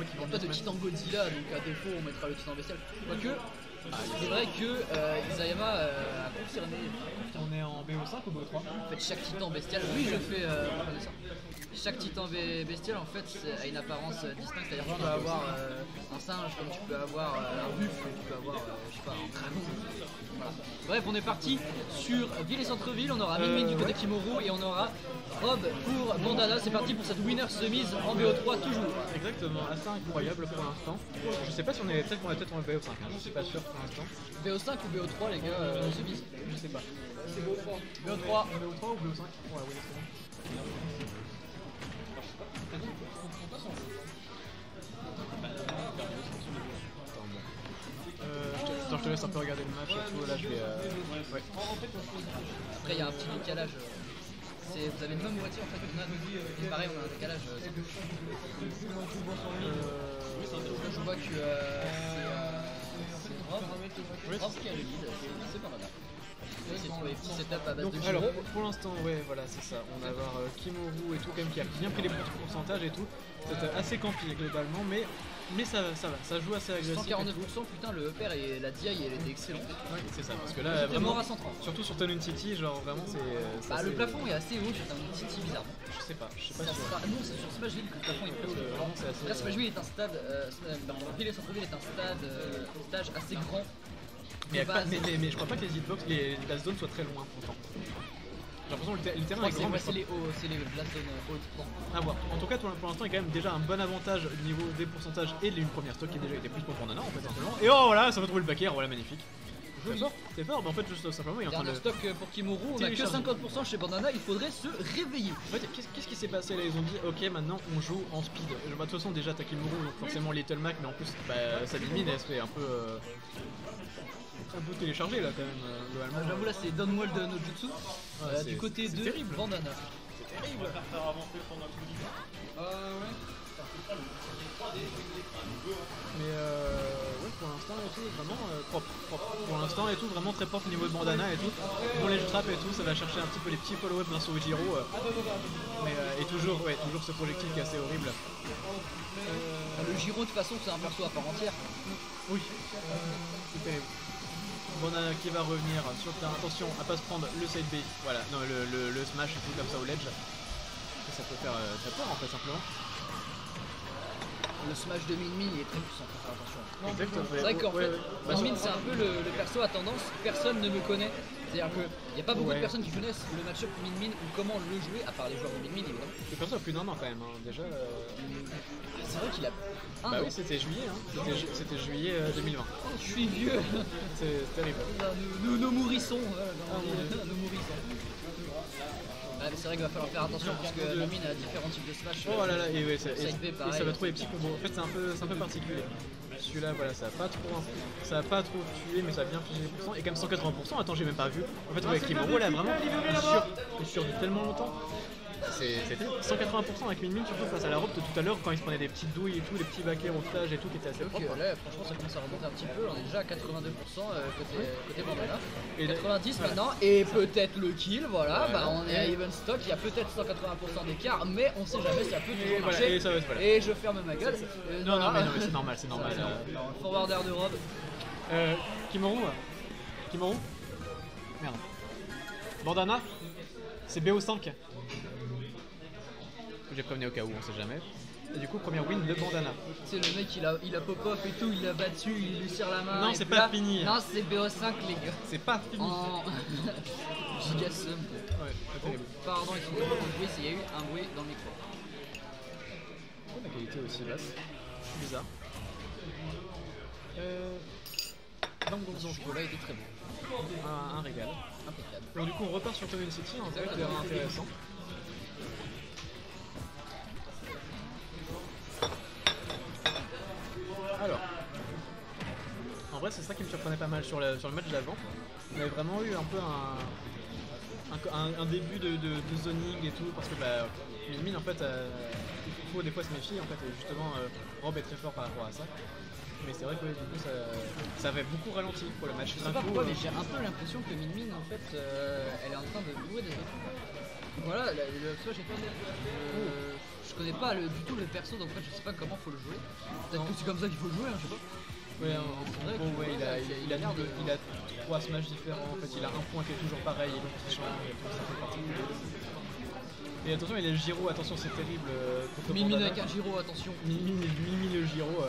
moi qui Il n'y a pas de titan Godzilla, donc à défaut on mettra le titan bestial. Quoique, c'est vrai que Isayama a confirmé. On est en BO5 ou BO3? En fait, chaque titan bestial, oui, je fais reconnaissant. Chaque titan bestial en fait a une apparence distincte, c'est-à-dire que tu peux avoir un singe, comme tu peux avoir un buffle, tu peux avoir je sais pas, un dragon. Voilà. Bref, on est parti sur ville et centre-ville, on aura Min du côté Kimoru et on aura Rob pour Bandana. C'est parti pour cette winner semise en BO3 toujours. Exactement, assez incroyable pour l'instant. Je sais pas si on est peut-être en BO5, hein. Je suis pas sûr pour l'instant. BO5 ou BO3 les gars, semise? Je sais pas. C'est BO3. BO3. BO3 ou BO5? Ouais, oui, c'est bon. Je te laisse un peu regarder le match et tout, là je vais... Ouais. Après il y a un petit décalage. Vous avez le même moitié en fait, et pareil on a un décalage. Là je vois que c'est Rob qui a le lead, c'est pas mal. C'est sur les petits setups à base de Giro. Alors pour l'instant ouais voilà c'est ça, on va avoir Kimoru et tout quand même qui a bien pris les pourcentages et tout. C'était assez campé globalement mais ça va, ça joue assez agressif. 149%, putain le upper et la DI elle était excellente. Ouais c'est ça, parce que là vraiment, à 130. surtout sur Town City, genre vraiment c'est... Bah le plafond est assez haut sur Town City bizarrement. Je sais pas sûr. Non c'est sur Smashville que le plafond est plus haut. Là Smashville est un stade, Ville et Centre-Ville est un stage assez grand. Mais je crois pas que les hitbox, la zone soit très loin pourtant. J'ai l'impression que le terrain est grand. C'est les blast zones hautes. À voir. En tout cas, pour l'instant, il y a quand même déjà un bon avantage au niveau des pourcentages et d'une première stock qui a déjà été plus pour Bandana en fait simplement. Et oh voilà, ça va trouver le backer, voilà magnifique. C'est fort, mais en fait juste simplement il est en train de... stock pour Kimoru, on a que 50% chez Bandana, il faudrait se réveiller. En fait, qu'est-ce qui s'est passé là? Ils ont dit ok maintenant on joue en speed. De toute façon déjà t'as Kimoru, donc forcément Little Mac, mais en plus sa mine elle se fait un peu téléchargé là quand même globalement. J'avoue là c'est Downwall de no Jutsu du côté de terrible. Bandana. C'est terrible. Mais ouais pour l'instant et tout vraiment propre. Pour l'instant et tout vraiment très propre au niveau de Bandana et tout. Bon les trap et tout, ça va chercher un petit peu les petits follow-up grâce au Ujiro. Mais et toujours ce projectile qui est assez horrible. Le Giro de toute façon c'est un perso à part entière. Oui. C'est terrible. Bandana qui va revenir sur le terrain, attention à pas se prendre le side B, voilà, non le smash et tout comme ça au ledge. Et ça peut faire très peur en fait simplement. Le smash de Min il est très puissant, faut faire attention. Exactement. C'est vrai qu'en fait, Min c'est un peu le perso à tendance, personne ne me connaît. C'est-à-dire qu'il n'y a pas beaucoup de personnes qui connaissent le match-up Min ou comment le jouer, à part les joueurs de Min évidemment. Le perso a plus d'un an quand même, hein. Déjà. C'est vrai qu'il a bah oui, c'était juillet, hein. C'était juillet 2020. Oh, je suis vieux. C'est terrible. Nous nourrissons. Nous nourrissons. Ah, c'est vrai qu'il va falloir faire attention parce que la mine a différents types de smash. Oh là là, et ça va trouver les petits combos. En fait, c'est un peu particulier. Celui-là, voilà, ça a pas trop tué, mais ça a bien figé les pourcents. Et quand même 180%, attends, j'ai même pas vu. En fait, avec Kimoru, là, vraiment, il survit tellement longtemps. C'était 180% avec Min surtout face à la robe de tout à l'heure quand il se prenait des petites douilles et tout, les petits backers au flash et tout qui étaient assez propres. Là franchement ça commence à remonter un petit peu, on est déjà à 82% côté Bandana. Et 90 maintenant et peut-être le kill, voilà, bah on est à even stock, il y a peut-être 180% d'écart mais on sait jamais, ça peut toujours marcher. Et je ferme ma gueule. Non mais c'est normal. Forwarder de robe. Kimoru merde. Bandana, c'est BO5. J'ai prévenu au cas où, on sait jamais. Et du coup, première win de Bandana. C'est le mec, il a pop-up et tout, il l'a battu, il lui serre la main. Non, c'est pas fini. Non, c'est BO5 les gars. C'est pas fini. Gigasum. Ouais, c'est terrible. Pardon, ils sont pas dans le bruit, il y a eu un bruit dans le micro. Pourquoi ma qualité est aussi basse? Bizarre. Donc ce jeu là était très beau. Un régal. Impeccable. Donc du coup, on repart sur Town City, en fait, c'est intéressant. Alors, en vrai c'est ça qui me surprenait pas mal sur le match d'avant. On avait vraiment eu un peu un début de zoning et tout, parce que Min en fait, il faut des fois se méfier en fait, et justement Rob est très fort par rapport à ça. Mais c'est vrai que du coup ça avait beaucoup ralenti pour le match. Je sais pas pourquoi, mais j'ai un peu l'impression que Min en fait, elle est en train de jouer des autres. Voilà, soit j'ai pas je connais pas du tout le perso, donc en fait je sais pas comment faut le jouer. Peut-être que c'est comme ça qu'il faut le jouer, hein, je sais pas. Ouais, bon, ouais, il a 3 smash différents, en fait il a un point qui est toujours pareil et donc il change, ça fait partie du jeu. Et attention, il a le gyro, attention c'est terrible. Mimine avec un gyro, attention. Mimine le gyro,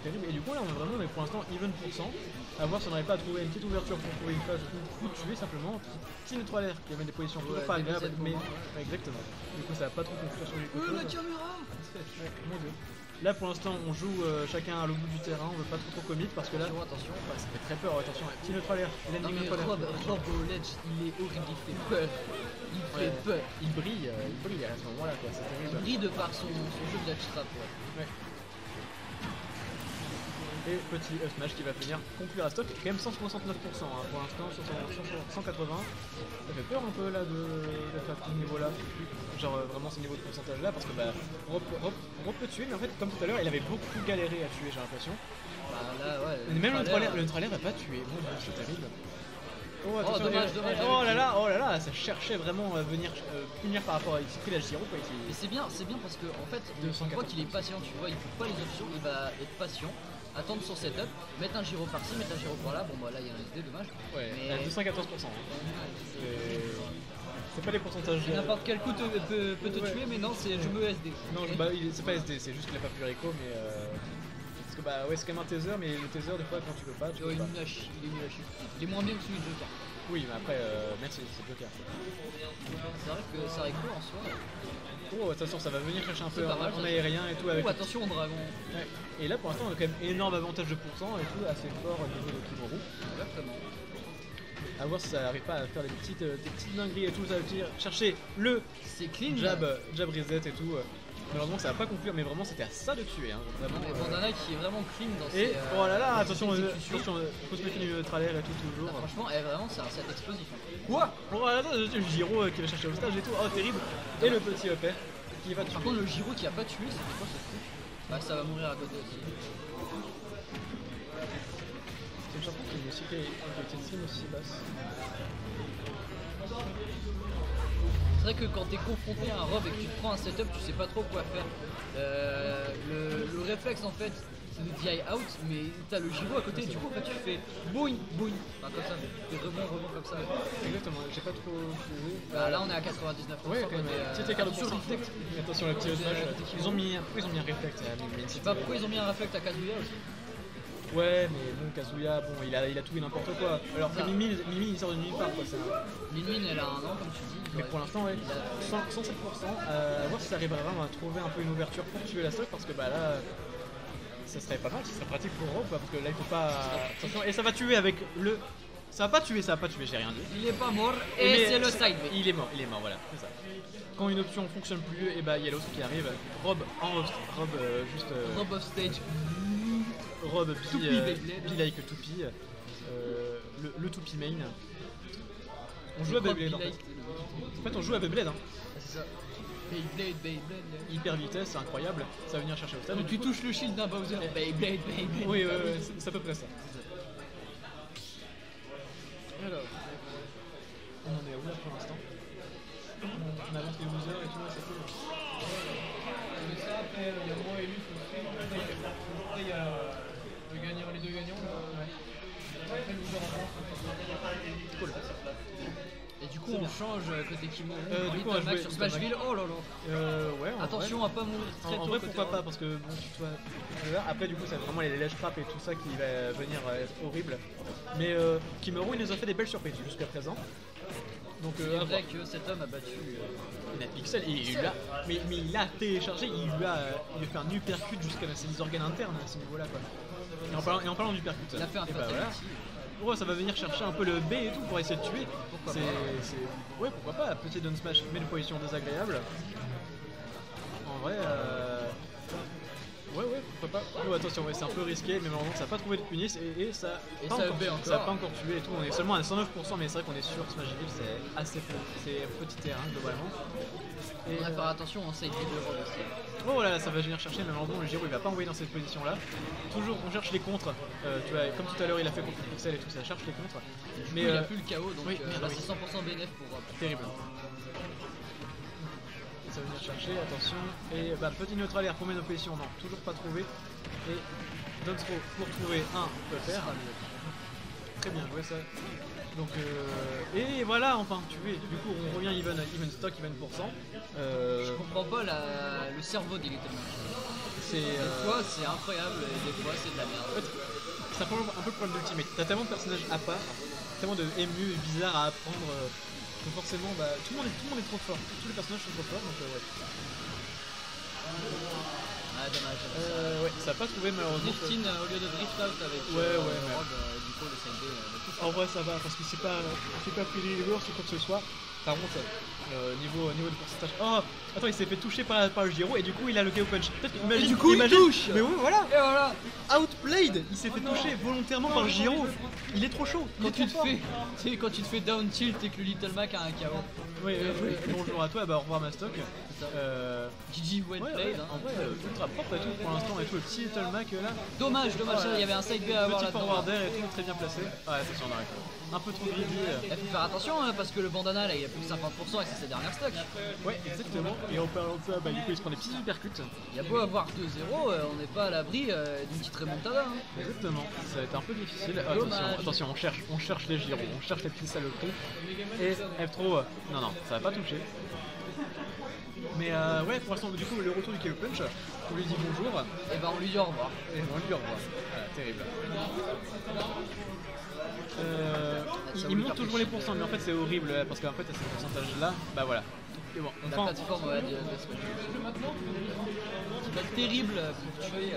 terrible. Et du coup là on est vraiment, mais pour l'instant even %. À voir si on n'arrive pas à trouver une petite ouverture pour trouver une phase ou tuer simplement. Petit neutralaire qui avait des positions pas agréables, mais ouais, exactement. Du coup ça va pas trop conclure sur les côtés. La caméra. Mon dieu. Là pour l'instant on joue chacun à l'autre bout du terrain, on veut pas trop commit parce que là attention, ça fait très peur, attention, petit neutralaire, Rob au ledge, il est horrible, il fait peur. Il fait peur. Il brille à ce moment là quoi, c'est terrible. Il brille de par son jeu de ledge trap. Ouais. Et petit smash qui va venir conclure la stock, quand même 169% hein, pour l'instant, 180. Ça fait peur un peu là d'être à ce niveau là, genre vraiment ce niveau de pourcentage là, parce que bah Rob peut tuer, mais en fait comme tout à l'heure il avait beaucoup galéré à tuer, j'ai l'impression. Bah là ouais. Même le neutralaire va pas tuer, bon c'est terrible. Oh, dommage. Oh là là, ça cherchait vraiment à venir punir par rapport à XP la Giro quoi. Mais c'est bien parce que en fait, on voit qu'il est patient, tu vois, il faut pas les options, il va être patient. Attendre son setup, mettre un gyro par-ci, mettre un gyro par-là. Bon bah là il y a un SD, dommage. Ouais, mais 214%. C'est pas les pourcentages. N'importe quel coup peut te tuer, mais non, c'est je me SD. Non, bah, c'est pas SD, c'est juste qu'il a pas pu réco, mais parce que bah ouais, c'est quand même un taser, mais le taser des fois quand tu peux pas. Il est nul à chier. Il est moins bien que celui de Joker. Oui, mais après, merci, c'est Joker. C'est vrai que ça réco en soi. Oh, attention, ça va venir chercher un peu en aérien et tout avec. Oh, attention au dragon. Ouais. Et là pour l'instant on a quand même énorme avantage de pourcent et tout, assez fort au niveau de Kimuru. Exactement. A voir si ça n'arrive pas à faire des petites dingueries et tout, ça veut dire chercher le clean. jab reset et tout. Malheureusement ça va pas conclure, mais vraiment c'était à ça de tuer. Hein, vraiment, mais Bandana qui est vraiment clean dans ses. Et oh là là, attention, faut se mettre une neutralaire et tout toujours. Ah, franchement, vraiment c'est un set explosif. Quoi? Oh là là, le gyro qui va chercher au stage et tout, oh terrible. Et le petit upper qui va tuer. Par contre le gyro qui a pas tué, c'était quoi ce truc? Bah ça va mourir à côté aussi. C'est une champion qui est aussi qui a une stream aussi basse. C'est vrai que quand t'es confronté à un Rob et que tu te prends un setup, tu sais pas trop quoi faire. Le réflexe en fait c'est de DI out, mais t'as le gyro à côté et du coup en fait tu fais boing, enfin comme ça, des rebonds comme ça. Exactement, j'ai pas trop joué. Bah là on est à 99%. Ouais, quand même. Petit écart de reflect. Attention, le petit smash. Ils ont mis un réflexe. Je sais pas pourquoi ils ont mis un réflexe à Kazuya aussi. Ouais, mais bon, Kazuya, bon, il a tout et n'importe quoi. Alors que Mimi il sort de nulle part quoi. Mimi elle a un an comme tu dis. Mais pour l'instant, ouais, 107%. À voir si ça arrivera vraiment à trouver un peu une ouverture pour tuer la stock parce que bah là. Ça serait pas mal, ça serait pratique pour Rob parce que là il faut pas. Attention, et ça va tuer avec le. Ça va pas tuer, j'ai rien dit. Il est pas mort et c'est le side B. Il est mort, voilà, c'est ça. Quand une option fonctionne plus, et bah il y a l'autre qui arrive. Rob juste. Rob off stage. Rob be like Toupie. Le Toupie main. On joue à Beyblade en fait. En fait on joue à Beyblade hein. C'est ça. Beyblade. Hyper vitesse, c'est incroyable, ça va venir chercher au stade. Tu touches le shield d'un Bowser. Beyblade. Oui, c'est à peu près ça. Alors, on en est à où là pour l'instant? On avance les losers et tout, c'est cool. Mais ça, après, il y a moi et lui, après, il y a les deux gagnants. Ouais. Après, le loser en France. Cool. Et du coup on change côté Kimuru, du coup on va jouer sur Smashville, oh là là. Ouais, attention à pas mourir très tôt. En vrai pourquoi pas, parce que bon tu vois, après du coup c'est vraiment les ledge traps et tout ça qui va venir être horrible. Mais Kimuru il nous a fait des belles surprises jusqu'à présent. Donc c'est vrai que cet homme a battu NetPixel et mais il a téléchargé, il lui a fait un uppercut jusqu'à ses organes internes à ce niveau là quoi. Et en parlant d'uppercut, il a fait un fatality. Ouais, ça va venir chercher un peu le B et tout pour essayer de tuer. Pourquoi pas. Ouais, pourquoi pas, petit down smash, mais une position désagréable. En vrai, ouais, pourquoi pas. Oh, attention, ouais, c'est un peu risqué, mais malheureusement ça n'a pas trouvé de punis et ça n'a pas encore tué et tout. On est seulement à 109%, mais c'est vrai qu'on est sur Smashville, c'est assez peu, c'est petit terrain globalement. Et on va faire attention, on sait de Rob aussi. Oh voilà, ça va venir chercher, mais malheureusement le gyro il va pas envoyer dans cette position là. Toujours on cherche les contres, tu vois, comme tout à l'heure il a fait contre Pixel et tout, ça cherche les contres. Mais il a plus le KO, donc oui, là c'est 100% BNF pour Rob. Terrible. ça va venir chercher, attention. Et bah, petit neutral air pour mettre en position, non, toujours pas trouvé. Et down throw pour trouver un peut faire. Très bien joué ça. Donc et voilà, enfin tué. Du coup on revient even stock, even pourcent. Je comprends pas le cerveau des Little Mac. Des fois c'est incroyable et des fois c'est de la merde. En fait, c'est un peu le problème d'Ultimate. T'as tellement de personnages à part, tellement de MU bizarres à apprendre que forcément bah, tout le monde est trop fort. Tous les personnages sont trop forts donc ouais. Ah dommage. Ouais, ça n'a pas trouvé malheureusement. Drifting au lieu de drift out avec ouais, Rob, du coup le side en vrai ça va parce que c'est pas pris les joueurs ou quoi que ce soit. Par contre, niveau de pourcentage. Oh, attends, il s'est fait toucher par le Giro et du coup il a le KO punch. Et du coup il touche. Mais oui, voilà. Et voilà. Outplayed. Il s'est fait toucher volontairement par le Giro. Il est trop chaud. Quand tu te fais down tilt et que le Little Mac a un KO. Oui, bonjour à toi, bah au revoir Mastoc. GG well played. En vrai, ultra propre et tout pour l'instant et tout. Le petit Little Mac là. Dommage, il y avait un side B à avoir là. Petit forward air et tout, très bien placé. Ouais, attention, on arrête. Un peu trop greedy. Il faut faire attention hein, parce que le bandana là il a plus de 50% et c'est ses dernières stocks. Ouais, exactement. Et en parlant de ça, bah du coup il se prend des petits hypercuts. Il y a beau avoir 2-0, on n'est pas à l'abri d'une petite remontada. Hein. Exactement, ça va être un peu difficile. Attention, on cherche les gyros, on cherche les petits saloperies. Et F-Throw, non, ça va pas toucher. Mais ouais, pour l'instant, du coup, le retour du KO Punch, on lui dit bonjour. Et bah on lui dit au revoir. Voilà, terrible. Il monte toujours les pourcents, mais en fait c'est horrible parce qu'en fait à ces pourcentages là, bah voilà. Et bon, la plateforme ouais, c'est pas terrible pour tuer.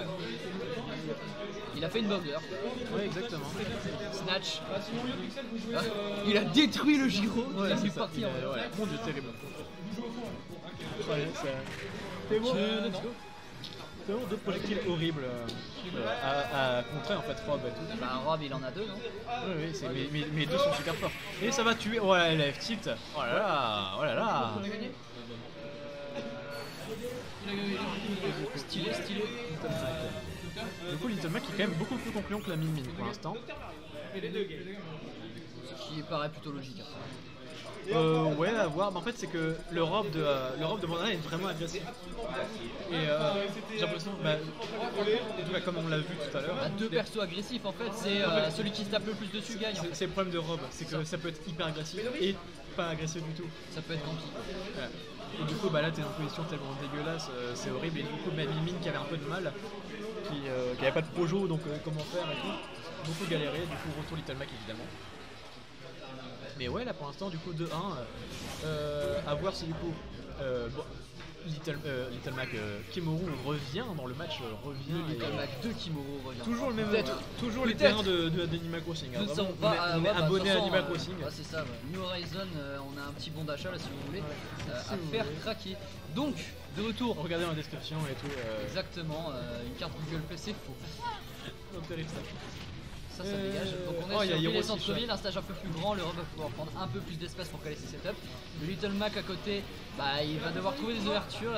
Il a fait une bugger. Ouais, exactement. Snatch. Ah, il a détruit le Giro. Ouais, il est parti en voilà. Mon dieu, terrible. Ouais, c'est bon. Let's go. Deux projectiles horribles à contrer en fait, Rob et tout. Bah Rob il en a deux non? Oui, mais deux sont super forts. Et ça va tuer, oh là la F-tilt, oh là là. Stylé. Du coup Little Mac est quand même beaucoup plus concluant que la Min pour l'instant. Ce qui paraît plutôt logique. Ouais, à voir. Mais en fait, c'est que l'Europe de Bandana est vraiment agressive. Et j'ai l'impression, en tout cas, comme on l'a vu tout à l'heure. Deux persos agressifs en fait, c'est celui qui se tape le plus dessus gagne. C'est le problème de Rob, c'est que ça peut être hyper agressif et pas agressif du tout. Ça peut être campy. Et du coup, bah là, t'es en position tellement dégueulasse, c'est horrible. Et du coup, même Mimine qui avait un peu de mal, qui avait pas de projo, donc comment faire et tout. Beaucoup galéré, du coup, retour Little Mac évidemment. Mais ouais, là pour l'instant, du coup 2-1, à voir si du coup Little Mac Kimoru revient dans le match, Little Mac 2 Kimoru revient. Toujours le même, toujours les terrains d'Animal Crossing. Nous sommes pas abonnés à Animal Crossing. C'est ça, New Horizon, on a un petit bon d'achat là si vous voulez, à faire craquer. Donc, de retour. Regardez dans la description et tout. Exactement, une carte Google PC faux. Donc terrible ça. Ça dégage. Donc on est sur les centres-villes, un stage un peu plus grand, le Rob va pouvoir prendre un peu plus d'espace pour caler ses setups. Le Little Mac à côté, bah, il va devoir trouver des ouvertures.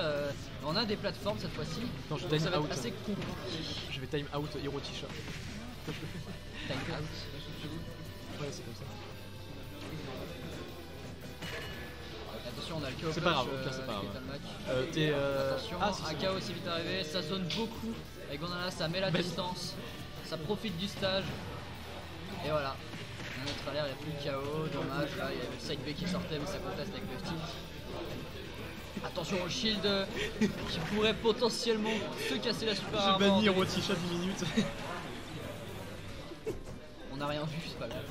On a des plateformes cette fois-ci. Ça va être assez compliqué. Je vais time out Hirotisha. Time out. Ouais, c'est comme ça. Attention, on a le KO. C'est pas grave, c'est pas grave. Attention, un KO aussi vite arrivé, ça zone beaucoup. Avec Gondana, ça met la distance. Ça profite du stage. Et voilà. Un autre à l'air, il n'y a plus de KO. Dommage, là il y avait le side B qui sortait, mais ça conteste avec le tilt. Attention au shield qui pourrait potentiellement se casser la super armor. J'ai banni Hirotisha 10 minutes. On n'a rien vu, c'est pas grave.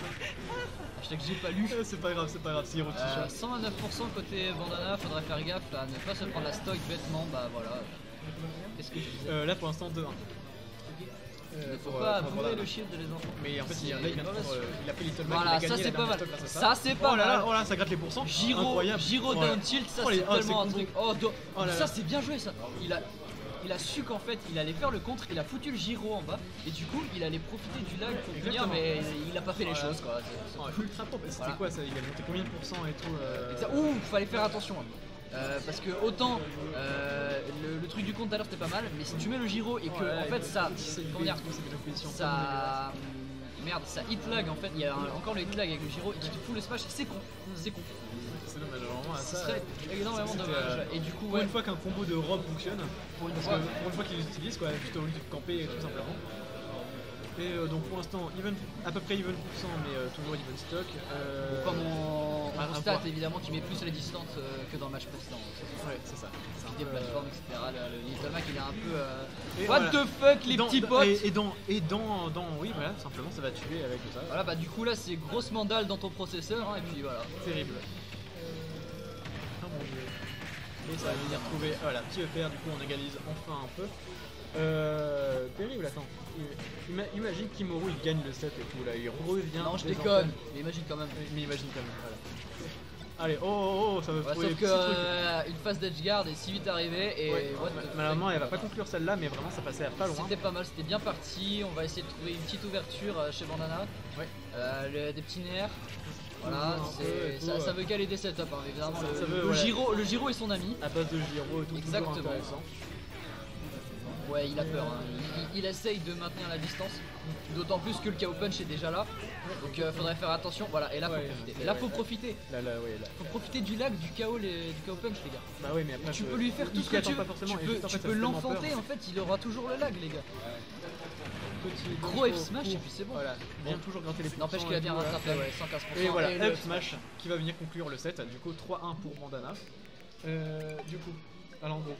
Hashtag j'ai pas lu. C'est pas grave, c'est Hirotisha. 129% côté Bandana, faudrait faire gaffe à ne pas se prendre la stock bêtement. Bah voilà. Qu'est-ce que je disais? Là pour l'instant 2-1. Il ne faut pas brûler le shield des enfants. Mais en fait, il a fait Little Mac. Voilà, ça c'est pas mal. Ça c'est pas mal. Oh là, ça gratte les pourcents. Giro down tilt, ça c'est tellement un truc. Ça c'est bien joué ça. Il a su qu'en fait il allait faire le contre, il a foutu le Giro en bas et du coup il allait profiter du lag pour finir, mais il a pas fait les choses quoi. Ultra propre. C'était quoi ça? Il a monté combien de pourcents et tout? Ouh, fallait faire attention. Parce que autant le truc du compte d'alors c'était pas mal, mais si tu mets le Giro et que en fait ça merde, ça hit lag en fait, il y a encore le hit lag avec le Giro et qui te fout le smash, c'est con. dommage, vraiment Ce ça. serait énormément c'était, dommage. Et du coup, Pour ouais, une fois qu'un combo de robe fonctionne, pour une parce fois. que pour une fois qu'ils l'utilisent, quoi, juste au lieu de camper tout simplement. Et donc pour l'instant, à peu près even pourcent, mais toujours even stock. Comme on un constate point. évidemment qu'il met plus les distances que dans le match précédent. Ouais, c'est ça. C'est un des plateformes, etc. Le Littlemac il est un peu. Et What voilà. the fuck les petits potes. Oui, voilà, simplement ça va tuer avec ça. Voilà, bah du coup là c'est grosse mandale dans ton processeur, hein, et puis voilà. Terrible. Oh mon dieu. Et ça va venir trouver. Voilà, petit EPR, du coup on égalise enfin un peu. Terrible, attends. Imagine Kimoru il gagne le set et tout là, il revient. Non, je des déconne, antennes. mais imagine quand même. Mais imagine quand même, voilà. Allez, oh, ça va Ouais, trouver sauf des petits trucs. que une phase d'edgeguard est si vite arrivée et Ouais, what the malheureusement fuck. elle va pas conclure celle-là, mais vraiment ça passait à pas loin. C'était pas mal, c'était bien parti. On va essayer de trouver une petite ouverture chez Bandana. Ouais. Des petits nerfs. Voilà, Un peu et tout, ça veut caler des setups, hein, évidemment. Ça veut, Le voilà. le Giro est son ami. À base de gyro et tout, Exactement. toujours intéressant. Ouais, il a peur, hein. Il essaye de maintenir la distance, d'autant plus que le KO Punch est déjà là. Donc faudrait faire attention. Voilà, et là faut Ouais, profiter. c'est Et là vrai. faut profiter. Faut profiter du lag du KO Punch, les gars. Bah oui, mais après Tu peux lui faire tout il ce s'y que attend tu pas veux. forcément, et Tu juste, en fait, peux ça fait tellement l'enfanter, peur. en fait, il aura toujours le lag, les gars. Petit Gros F pour- smash et puis c'est bon. Voilà, bien toujours gratter les N'empêche pourcents qu'il a et bien tout, voilà. rattrapé, ouais, 115%. Et voilà, le F smash qui va venir conclure le set. Du coup 3-1 pour Bandana. Du coup, Alandro,